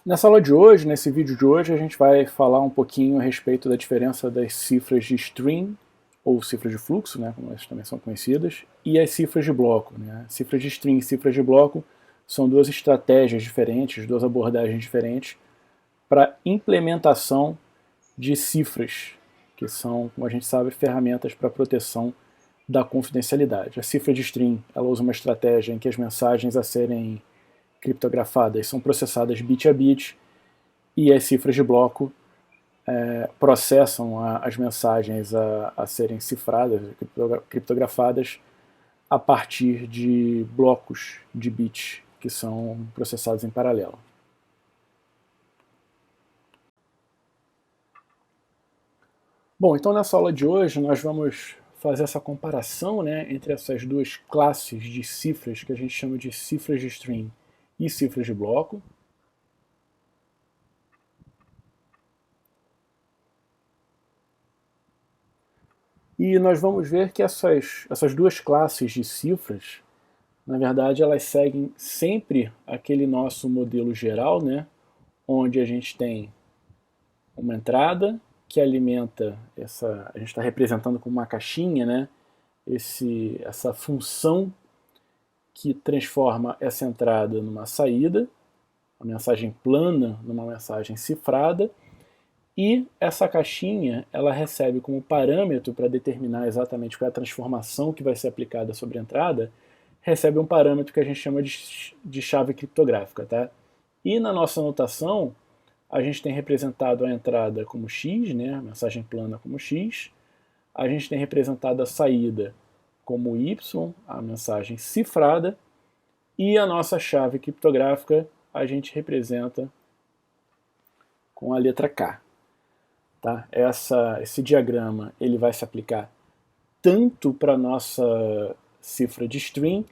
Nessa aula de hoje, nesse vídeo de hoje, a gente vai falar um pouquinho a respeito da diferença das cifras de string, ou cifras de fluxo, né, como elas também são conhecidas, e as cifras de bloco. Né? Cifras de string e cifras de bloco são duas estratégias diferentes, duas abordagens diferentes para implementação de cifras, que são, como a gente sabe, ferramentas para proteção da confidencialidade. A cifra de string ela usa uma estratégia em que as mensagens a serem criptografadas são processadas bit a bit e as cifras de bloco processam as mensagens a serem cifradas, criptografadas, a partir de blocos de bits que são processados em paralelo. Bom, então nessa aula de hoje nós vamos fazer essa comparação, né, entre essas duas classes de cifras que a gente chama de cifras de string e cifras de bloco. E nós vamos ver que essas duas classes de cifras, na verdade, elas seguem sempre aquele nosso modelo geral, né, onde a gente tem uma entrada que alimenta a gente está representando com uma caixinha, né, essa função que transforma essa entrada numa saída, uma mensagem plana numa mensagem cifrada, e essa caixinha ela recebe como parâmetro para determinar exatamente qual é a transformação que vai ser aplicada sobre a entrada, recebe um parâmetro que a gente chama de chave criptográfica. Tá? E na nossa notação, a gente tem representado a entrada como x, né, a mensagem plana como x, a gente tem representado a saída como y, a mensagem cifrada, e a nossa chave criptográfica a gente representa com a letra K. Tá? Esse diagrama ele vai se aplicar tanto para a nossa cifra de string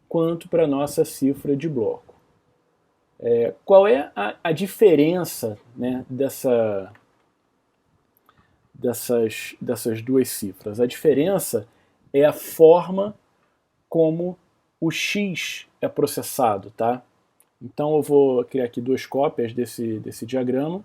quanto para a nossa cifra de bloco. Qual é a diferença, né, dessas duas cifras? A diferença é a forma como o x é processado. Tá? Então eu vou criar aqui duas cópias desse diagrama.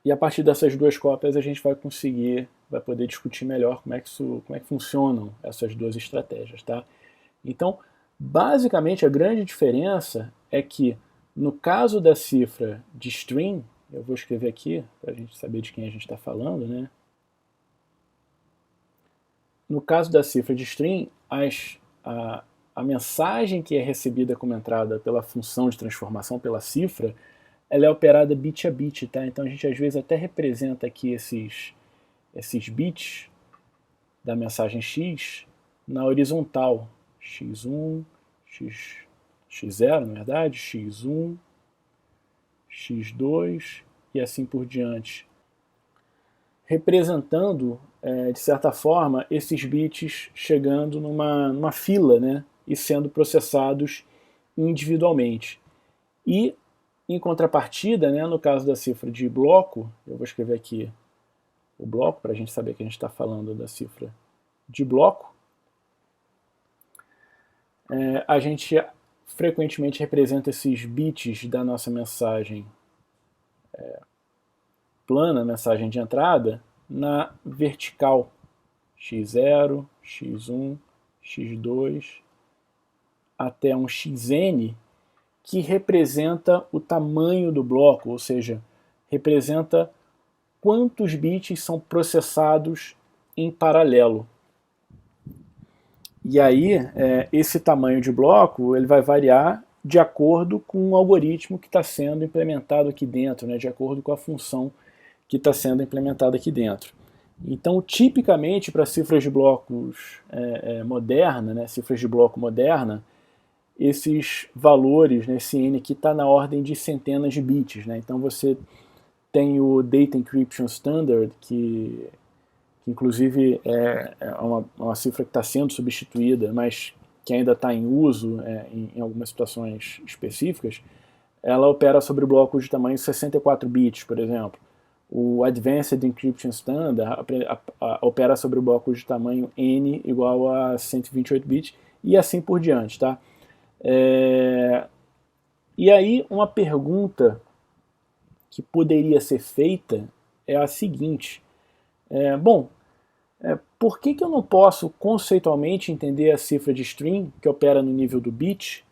E a partir dessas duas cópias a gente vai poder discutir melhor como é que funcionam essas duas estratégias. Tá? Então, basicamente, a grande diferença é que, no caso da cifra de string, eu vou escrever aqui para a gente saber de quem a gente está falando, né? No caso da cifra de string, a mensagem que é recebida como entrada pela função de transformação, pela cifra, ela é operada bit a bit, tá? Então a gente às vezes até representa aqui esses bits da mensagem x na horizontal. x1, x0, na verdade, x1, x2 e assim por diante. Representando, de certa forma, esses bits chegando numa fila, né? E sendo processados individualmente. E, em contrapartida, né, no caso da cifra de bloco, eu vou escrever aqui o bloco para a gente saber que a gente está falando da cifra de bloco, a gente frequentemente representa esses bits da nossa mensagem plana, mensagem de entrada, na vertical x0, x1, x2, até um xn, que representa o tamanho do bloco, ou seja, representa quantos bits são processados em paralelo. E aí, esse tamanho de bloco ele vai variar de acordo com o algoritmo que está sendo implementado aqui dentro, né, de acordo com a função que está sendo implementada aqui dentro. Então, tipicamente, para cifras de blocos moderna, né, cifras de bloco moderna, esses valores, né, esse n aqui está na ordem de centenas de bits. Né? Então, você tem o Data Encryption Standard, que inclusive é uma cifra que está sendo substituída, mas que ainda está em uso em algumas situações específicas. Ela opera sobre blocos de tamanho 64 bits, por exemplo. O Advanced Encryption Standard opera sobre blocos de tamanho n igual a 128 bits e assim por diante. Tá? E aí uma pergunta que poderia ser feita é a seguinte, por que eu não posso conceitualmente entender a cifra de string, que opera no nível do bit,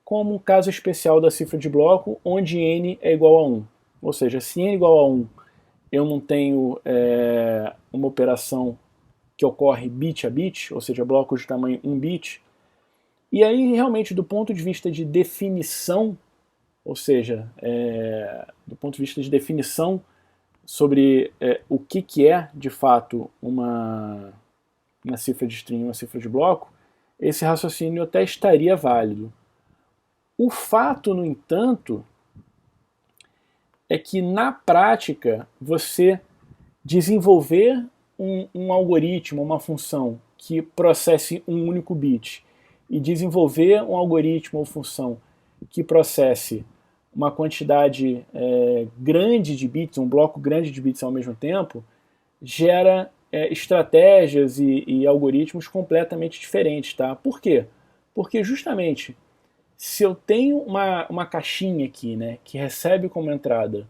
como um caso especial da cifra de bloco, onde n é igual a 1? Ou seja, se n é igual a 1, eu não tenho uma operação que ocorre bit a bit, ou seja, blocos de tamanho 1 bit. E aí, realmente, do ponto de vista de definição, ou seja, do ponto de vista de definição sobre o que é, de fato, uma cifra de string, uma cifra de bloco, esse raciocínio até estaria válido. O fato, no entanto, é que na prática você desenvolver um algoritmo, uma função que processe um único bit e desenvolver um algoritmo ou função que processe uma quantidade grande de bits, um bloco grande de bits ao mesmo tempo, gera estratégias e algoritmos completamente diferentes. Tá? Por quê? Porque justamente se eu tenho uma caixinha aqui, né, que recebe como entrada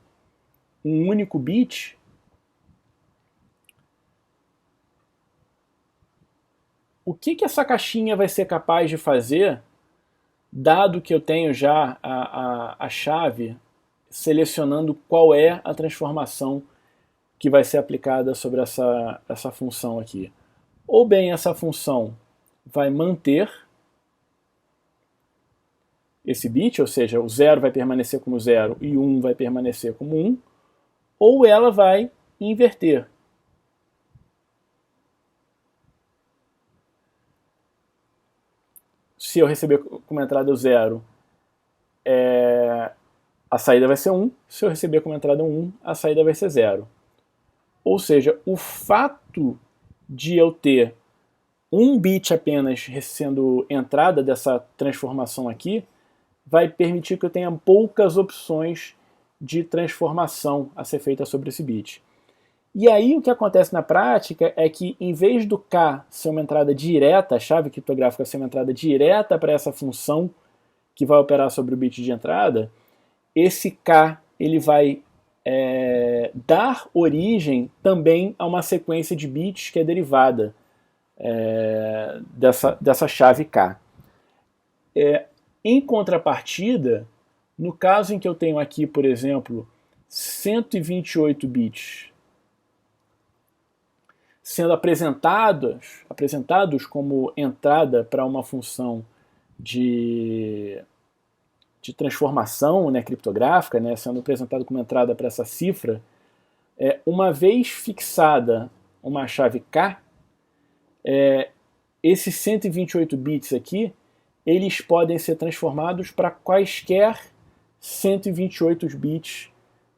um único bit, o que essa caixinha vai ser capaz de fazer, dado que eu tenho já a chave selecionando qual é a transformação que vai ser aplicada sobre essa função aqui? Ou bem essa função vai manter esse bit, ou seja, o 0 vai permanecer como 0 e o 1 vai permanecer como 1, ou ela vai inverter. Se eu receber como entrada o 0, a saída vai ser 1. Se eu receber como entrada 1, a saída vai ser 0. Ou seja, o fato de eu ter um bit apenas sendo entrada dessa transformação aqui, vai permitir que eu tenha poucas opções de transformação a ser feita sobre esse bit. E aí o que acontece na prática é que em vez do K ser uma entrada direta, a chave criptográfica ser uma entrada direta para essa função que vai operar sobre o bit de entrada, esse K ele vai dar origem também a uma sequência de bits que é derivada dessa chave K. Em contrapartida, no caso em que eu tenho aqui, por exemplo, 128 bits sendo apresentados como entrada para uma função de transformação, né, criptográfica, né, sendo apresentado como entrada para essa cifra, uma vez fixada uma chave K, esses 128 bits aqui, eles podem ser transformados para quaisquer 128 bits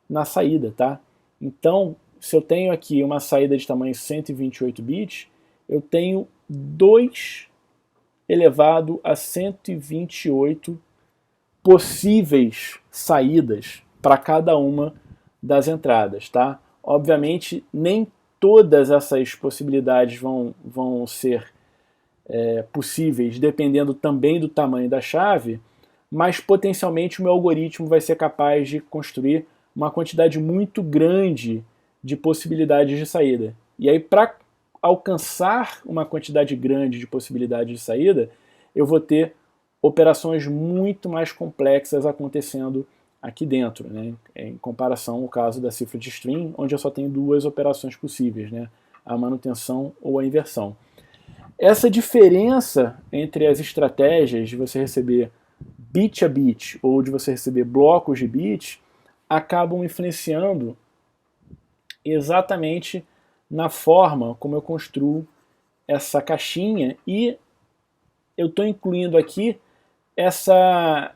na saída, tá? Então, se eu tenho aqui uma saída de tamanho 128 bits, eu tenho 2 elevado a 128 possíveis saídas para cada uma das entradas, tá? Obviamente, nem todas essas possibilidades vão ser possíveis, dependendo também do tamanho da chave, mas potencialmente o meu algoritmo vai ser capaz de construir uma quantidade muito grande de possibilidades de saída. E aí, para alcançar uma quantidade grande de possibilidades de saída, eu vou ter operações muito mais complexas acontecendo aqui dentro, né? Em comparação ao caso da cifra de string, onde eu só tenho 2 operações possíveis, né? A manutenção ou a inversão. Essa diferença entre as estratégias de você receber bit a bit ou de você receber blocos de bits acabam influenciando exatamente na forma como eu construo essa caixinha, e eu estou incluindo aqui essa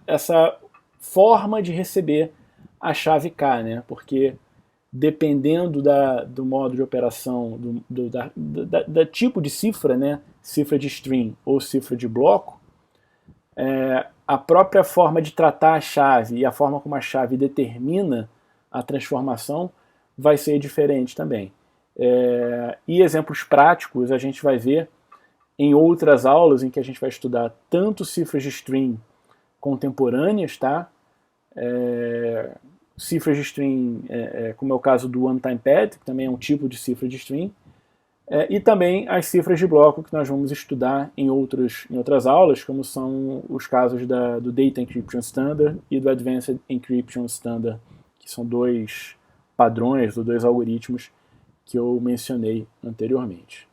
forma de receber a chave K, né? Porque dependendo do modo de operação, da tipo de cifra, né? Cifra de string ou cifra de bloco, a própria forma de tratar a chave e a forma como a chave determina a transformação vai ser diferente também. E exemplos práticos a gente vai ver em outras aulas em que a gente vai estudar tanto cifras de string contemporâneas, tá? cifras de string, como é o caso do one-time pad, que também é um tipo de cifra de string, e também as cifras de bloco que nós vamos estudar em outras aulas, como são os casos do Data Encryption Standard e do Advanced Encryption Standard, que são dois padrões ou dois algoritmos que eu mencionei anteriormente.